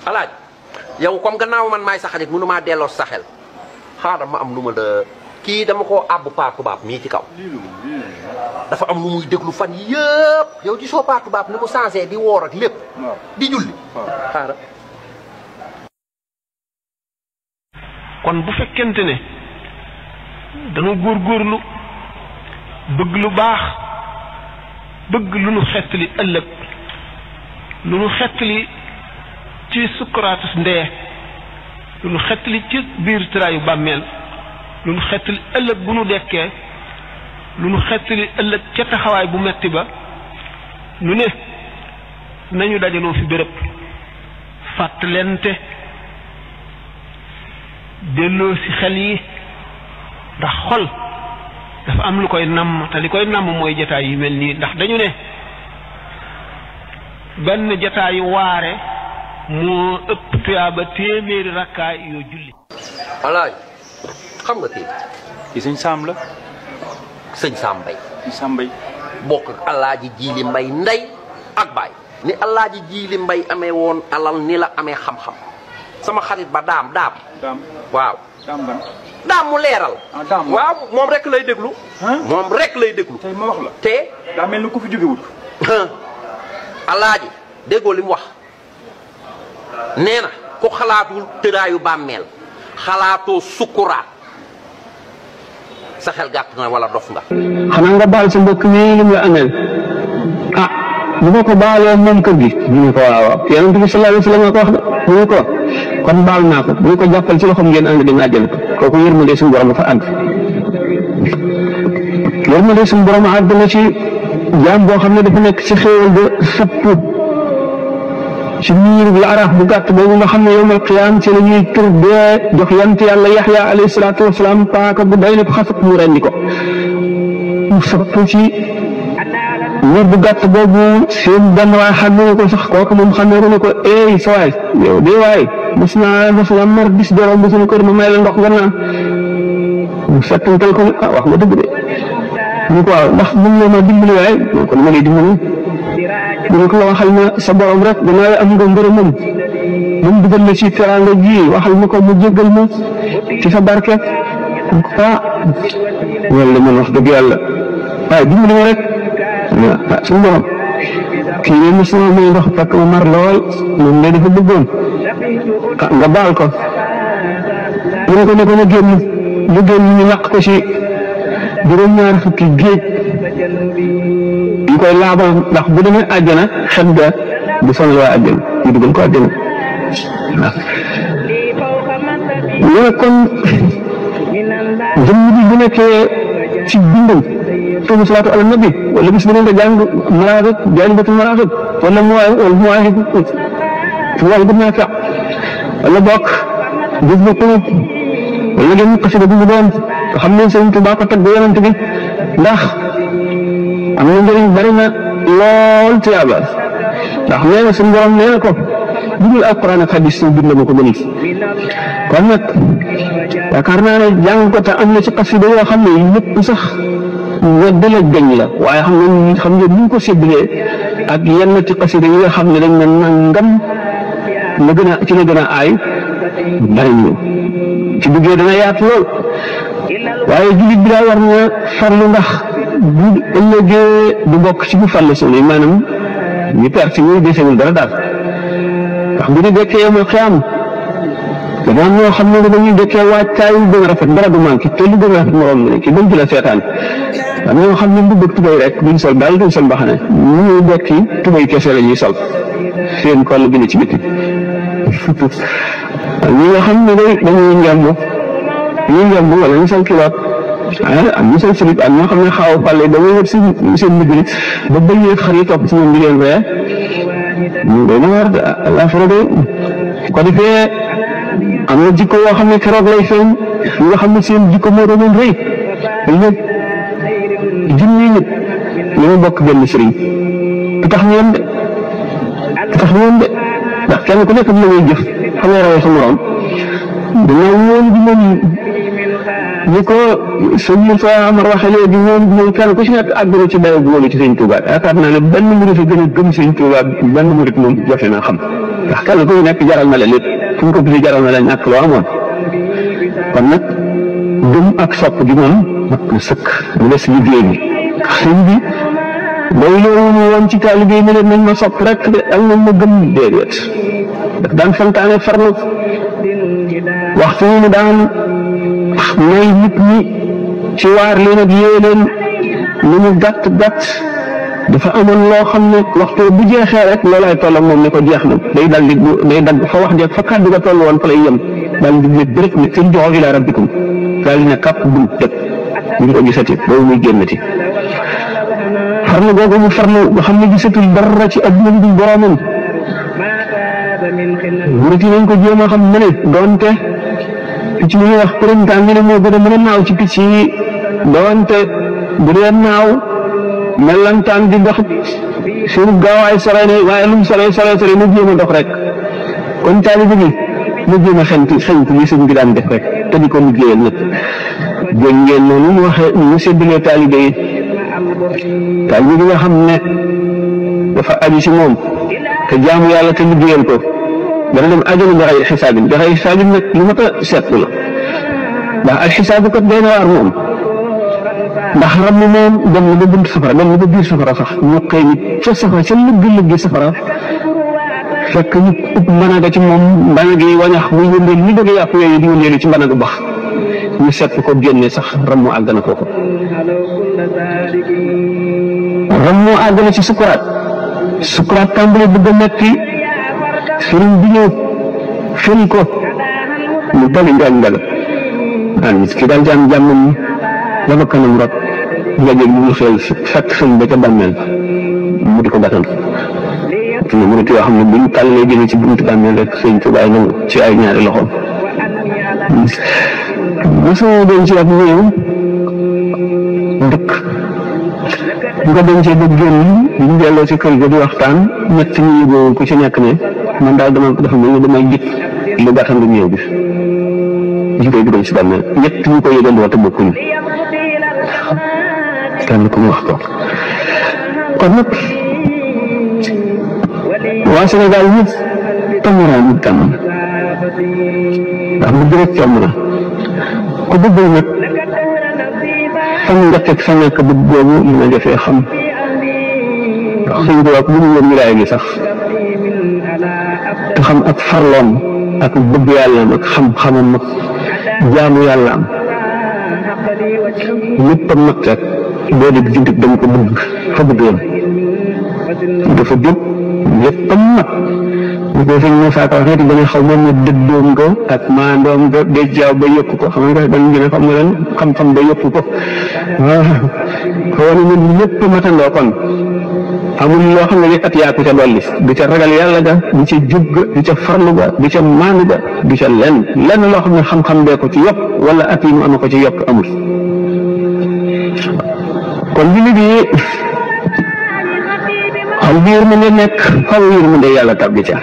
alaaj yow comme gannaaw man maay sa xarit mënu maa delloo sa xel xaaral ma am lu ma la kii dama koo àbb paa tubaab mii ci kaw dafa am lu muy déglu fan yëpp yow ci soo paa tubaab ni mu changé di woor ak lépp di julli xaaral kon bu fekkente ne dañu góorgóorlu bëgg lu baax bëgg lu nu xettali ëllëg lu nu xettali ci sukkuraatus ndee lu nu xettali ci biir tëraayu bàmmeel lu nu xettali ëllëg bu nu dekkee lu nu xettali ëllëg ca taxawaay bu metti ba nu ne nañu dajaloo fi béréb fàttalente delloo si xel yi ndax xol dafa am lu koy namm te li koy namm mooy jataay yu mel nii ndax dañu ne benn jataayu waare moo ëpp tuyaaba téeméeri rakkaay yoo julli. alaaj xam nga kii ci sëñ Saam la sëñ Saam Mbay sëñ Saam Mbay bokk ak alaaji Jiili Mbay ndey ak baay ni alaaji Jiili Mbay amee woon alal ni la amee xam-xam sama xarit ba daam waaw daam mu leeral waaw moom rek lay déglu moom rek lay déglu tey ma wax la te daa mel ni ku fi jógewut alaaji déggoo li mu wax nee na ku xalaatul tëraayu bàmmeel xalaatoo sukkuraat sa xel gàtt na wala dof nga xanaa nga baal sa mbokk mi lim la ameel ah bu ma ko baalee moom kër gi ñu ne ko waaw yonent bi sallallahu alayhi wa sallam ko wax de ñu ne ko kon baal naa ko bu ñu ko jàppal ci loxoom ngeen ànd dem àjjana kooku yërmande suñu borom dafa àgg yërmande suñu borom àgg na ci jaam boo xam ne dafa nekk ci xéewal de sappu ci miir bi araaf bu gàtt boobu nga xam ne yowmal qiyaam ci la ñuy tur dee jox yant yàlla yaxya alayhi salaatu wasalaam paaka bu day ne ko xasat mu rendi ko mu sappu ci miir bu gàtt boobu seen benn waay xàmmee ko sax kooku moom xàmmee ko ne ko ey sa waay yow de waay mos naa mar bis dorom bi suñu kër ma may la ndox nga naan mu fettantal ko ah wax nga dëgg de mu ko waaw ndax mën nga ma dimbali waay kon ma lay dimbali mu ne ko waxal ma sa borom rek danaa am nga ngërëmam moom dugal la ci teraanga ji waxal ma ko mu jéggal ma ci sa barke ah wala man wax dëgg yàlla waaye dimbali ma rek ah suñu borom kii ne mos na may ndox fekk ma mar lool moom de dafa bëggoon ah nga baal ko mu ne ko na génn mu génn ñu laq ko ci juróom-ñaari fukki géej ñu koy laabal ndax bu demee àjjana xet ga du sonal waa àjjana ñu dugal ko àjjana waaw kon jëmm bi bu nekkee ci bindam tuubu salaatu ala nabi wala bis bu ne nga jàng maraaxib jaalibatul maraaxib wala muwaahib gën naa feq wala bokk gis ba ko wala ngeen xasida bu mu doon nga xam ne Sëriñ Tuubaa ko tag ba yonent bi ndax am na njëriñ bari na lool tuyaaba ndax nee na suñu borom nee na ko budul alquran ak hadis suñu bind ma ko gënal kon nag yaakaar naa ne jàng ko te am na ci xasida yoo xam ne ñëpp sax wedd la gañ la waaye xam nga ni ñu ko séddalee ak yenn ci xasida yi nga xam ne dañ ne nangam la gën a ci la gën a aay bari ñu ci duggee dana yaatu lool waaye jullit bi daa war na farlu ndax bu ëllëgee du bokk ci bu farlu sunu maanaam ñu perte ñu desewul dara daal ndax bu ñu dekkee yawmal qiyaam dafa am ñoo xam ne dañuy dekkee waajtaay yu gën a rafet dara du manqué te lu gën a rafet morom la ki dañ ci la seetaan am ñoo xam ne bu bëgg tubay rek duñ sol daal duñ sol mbaxane ñu ñuy dekki tubay kese la ñuy sol seen koll gi ne ci biti ñi nga xam ne dañuy njàmb wala ñu sol kilaat am ñu sol silib am ñoo xam ne xaaw fàlle dañuy wër seen ndigli ba bëyee xar yi topp ci ñoom di leen ree ñu doy na war affaire de ko defee am na jikko yoo xam ne keroog lay feeñ ñi nga xam ne seen jikko moo doon rëy léegi junni nit ñoo bokk benn sëriñ du tax ñu yem de ndax kenn ku nekk la ngay jëf xam nga rawee sa morom dañoo woon bi moom ñi ko sëñ Moussa Amar waxee léegi moom kenn ku si nekk àgguna ci dayo bu wóolu ci sëñ Touba yaakaar naa ne benn murit a gën a gëm sëñ Touba benn murit moom jafe naa xam ndax kenn ku nekk jaral na la lépp fu mu ko gisee jaral na la ñàkk loo amoon kon nag gëm ak sopp gi moom mat na sëkk mu des liggéey bi sëñ bi day loolu woon ci taalibe yi ne leen nañ ma sopp rek de ak nañ ma gëm déedéet daf daan santaane farlu waxtu yi mu daan may nit ñi ci waar leen ak yee leen lu mu gàtt gàtt dafa amoon loo xam ne waxtu bu jeexee rek loolaay toll ak moom ne ko jeex na day dal di day dagg fa wax jeex fa kàddu ga toll woon fa lay yem daal di ne bërëb ne seen joxo ila rabbikum daal di ne kàpp bunt tëb ñu ko gisati boobu muy génnati farlu googu mu farlu nga xam ne gisatul dara ci adduna bi boromam murit yi nañ ko jéem a xam ne ne doonte picc mi ñuy wax printemps ñu ne moo gën a mën a naaw ci picc yi doonte bu dee naaw melantaan di dox suñu gaawaay sore ne waaye lu mu sore mu jéem a dox rek kon taalibe bi mu jéem a xeñtu li sëñ bi daan def rek te di ko liggéeyal nag dégg ngeen noonu mu waxee ñu séddalee taalibe yi taalibe bi nga xam ne dafa aju si moom te jaamu yàlla te liggéeyal ko dana dem àjjana bi xayri xisaabin bi xayri xisaabin nag lu mat a seetlu la ndax al xisaabu kat day na waar moom ndax ram mi moom dem na ba bunt safara dem na ba biir safara sax ñu xëy nit ca safara ca lëgg safara fekk ñu ëpp mbanaga ci moom mbanaga yi wañax muy wëndeel li bëgg yàpp yooyu di wëndeelu ci mbanaga bax ñu seet ko génne sax ram mu àgg na kooku ram mu àgg na ci sukuraat tàmbali bëgg a metti sëriñ bi ñëw fël ko mu tali njàngale nit ki daal jàmm jàmmam la ba kanam rot nga jël mu xel fekk sëñ ba ca bàmmeel mu di ko gàttal mu murit yoo xam ne buñ tàllalee jëme ci buntu bàmmeel rek sëñ Tuubaa nangu ci ay ñaari loxoom mosoo doon ci ak ñëw dëkk nga dencee ba génn ñu delloo ci kër ga di waxtaan ñett ñi yëgoo ku ci nekk ne man daal dama dafa mel ni damay jëkk lu gàttal nga ñëw bi ñu koy dugal ci bàmmeel ñett ñu ko yëgandoo te bokkuñu kenn ku mu wax ko kon nag waa Sénégal ñëpp tamuraa ñu tàmm ndax mu gën a na ku bëggul nag fan nga teg sa nekk bëgg boobu mën a jafee xam ndax sëñ bi wax mënu woon wilaay gi sax te xam ak farloom ak bëgg yàllaam ak xam-xamam ak jaamu yàllaam lépp a mat rek boo dee juntit dañ ko bëgg fa bëgg yam dafa jóg lépp a mat bu ko sëñ Moussa Ka waxee dana xaw moom ne dëddoom ko ak maandoom ko day jaaw ba yëpp ko xam nga dañ gën a xam nga leen xam-xam ba yëpp ko waaw xaw ne ñun lépp matandoo kon amul loo xam ne li at yaa ko ca dolli du ca ragal yàlla ga du ca jub ga du ca farlu ga du ca maandu ga du ca lenn loo xam ne xam-xam bee ko ci yokk wala at yi mu am ko ci yokk amul kon bi liggéey xaw bi yërmande nekk xaw yërmande yàlla tabbi ca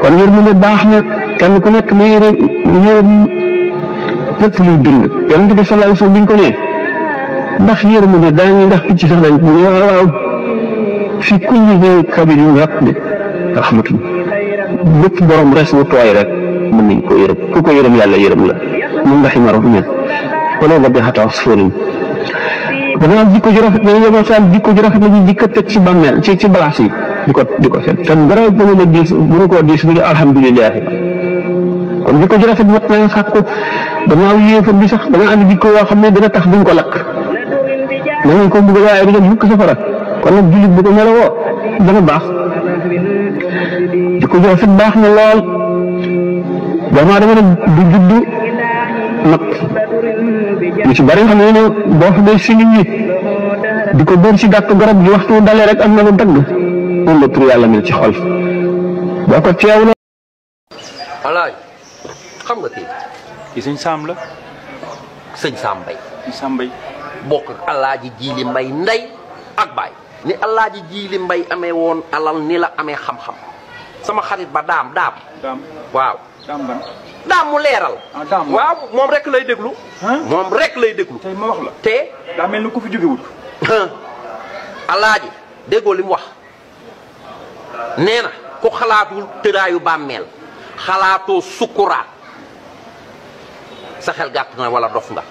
kon yërmande baax na kenn ku nekk na yërëm lépp luy dund yonent bi sallallahu alayhi wasallam biñ ko nee ndax yërmande daañu ndax picc sax dañ ko waaw fi kulli zi kabirin rahmatun lépp borom res wu tooy rek mën nañ ko yërëm ku ko yërëm yàlla yërëm la mun nga ximaro men wala ba xata asfurin danaa jikko ju rafet la yow saal jikko ju rafet la ñu jikko teg ci bàmmeel ci balaas yi di ko seet te dara mënu la diis mënu koo diis bu alhamdulilah kon jikko ju rafet mat na sàkku danaa yéefar bi sax danga am jikko yoo xam ne dina tax duñ ko lakk danañ ko bëgg waaye du dem mukk safara kon nag jullit bu ko melowoo dana baax jikko ju rafet baax na lool dama dama ne du juddu nag lu ci bari xam ne boo fa dee si nit ñi di ko dóor si gàtt garab gi waxtu dalee rek am na lu dagg moom la tur yàlla mel ci xol boo ko teewloo. alaay xam nga kii. kii sëñ Sam la. sëñ Sam Mbaye. Sam Mbaye. bokk ak Alaaji Jiili Mbay ndey ak baay ni Alaaji Jiili Mbay amee woon alal ni la amee xam-xam sama xarit ba daam waaw. daam mu leeral. waaw moom rek lay déglu. moom rek lay déglu. tey ma wax la. te. daa mel ni ku fi jógewut. Alaaji déggoo li mu wax nee na ku xalaatul tëraayu bàmmeel xalaatoo sukkuraat sa xel gàtt na wala dof nga